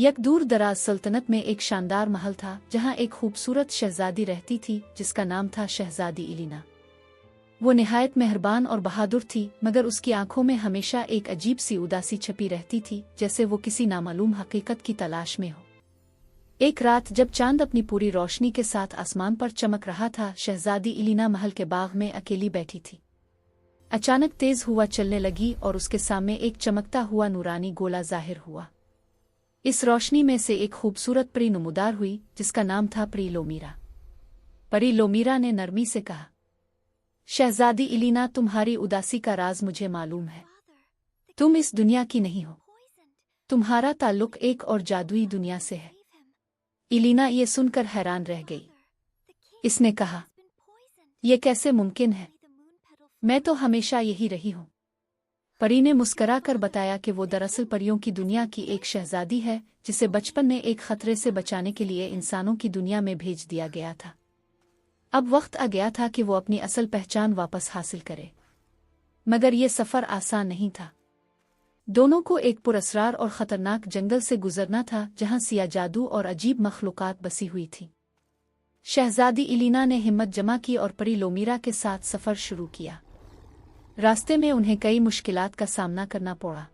یک दूर दराज सल्तनत में एक शानदार महल था जहां एक खूबसूरत शहजादी रहती थी जिसका नाम था शहजादी इलीना। वो निहायत मेहरबान और बहादुर थी, मगर उसकी आंखों में हमेशा एक अजीब सी उदासी छपी रहती थी, जैसे वो किसी नामालूम हकीकत की तलाश में हो। एक रात जब चांद अपनी पूरी रोशनी के साथ आसमान पर चमक रहा था, शहजादी इलीना महल के बाग में अकेली बैठी थी। अचानक तेज हवा चलने लगी और उसके सामने एक चमकता हुआ नूरानी गोला जाहिर हुआ। इस रोशनी में से एक खूबसूरत परी नमूदार हुई जिसका नाम था परी लोमीरा। परी लोमीरा ने नरमी से कहा, शहजादी इलीना, तुम्हारी उदासी का राज मुझे मालूम है। तुम इस दुनिया की नहीं हो। तुम्हारा ताल्लुक एक और जादुई दुनिया से है। इलीना ये सुनकर हैरान रह गई। इसने कहा, यह कैसे मुमकिन है? मैं तो हमेशा यही रही हूँ। परी ने मुस्करा कर बताया कि वो दरअसल परियों की दुनिया की एक शहजादी है जिसे बचपन में एक खतरे से बचाने के लिए इंसानों की दुनिया में भेज दिया गया था। अब वक्त आ गया था कि वो अपनी असल पहचान वापस हासिल करे, मगर ये सफ़र आसान नहीं था। दोनों को एक पुरअसरार और ख़तरनाक जंगल से गुजरना था जहाँ सिया जादू और अजीब मखलूक़ात बसी हुई थी। शहजादी इलीना ने हिम्मत जमा की और परी लोमीरा के साथ सफ़र शुरू किया। रास्ते में उन्हें कई मुश्किलात का सामना करना पड़ा।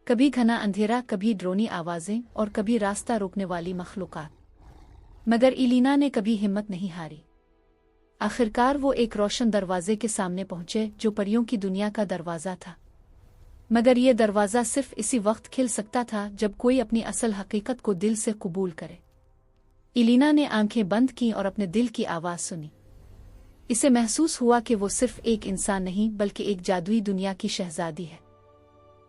कभी घना अंधेरा, कभी ड्रोनी आवाज़ें और कभी रास्ता रोकने वाली मखलूक़ात। मगर इलीना ने कभी हिम्मत नहीं हारी। आखिरकार वो एक रोशन दरवाजे के सामने पहुंचे जो परियों की दुनिया का दरवाज़ा था। मगर ये दरवाज़ा सिर्फ इसी वक्त खिल सकता था जब कोई अपनी असल हकीकत को दिल से कबूल करे। इलीना ने आंखें बंद की और अपने दिल की आवाज़ सुनी। इसे महसूस हुआ कि वो सिर्फ एक इंसान नहीं बल्कि एक जादुई दुनिया की शहजादी है।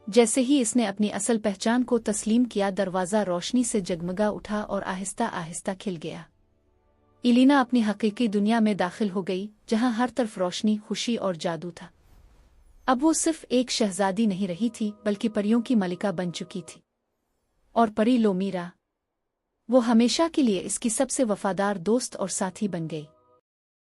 जैसे ही इसने अपनी असल पहचान को तस्लीम किया, दरवाज़ा रोशनी से जगमगा उठा और आहिस्ता आहिस्ता खिल गया। इलीना अपनी हकीकी दुनिया में दाखिल हो गई जहां हर तरफ रोशनी, खुशी और जादू था। अब वो सिर्फ एक शहजादी नहीं रही थी बल्कि परियों की मलिका बन चुकी थी। और परी लोमीरा, वो हमेशा के लिए इसकी सबसे वफादार दोस्त और साथी बन गई।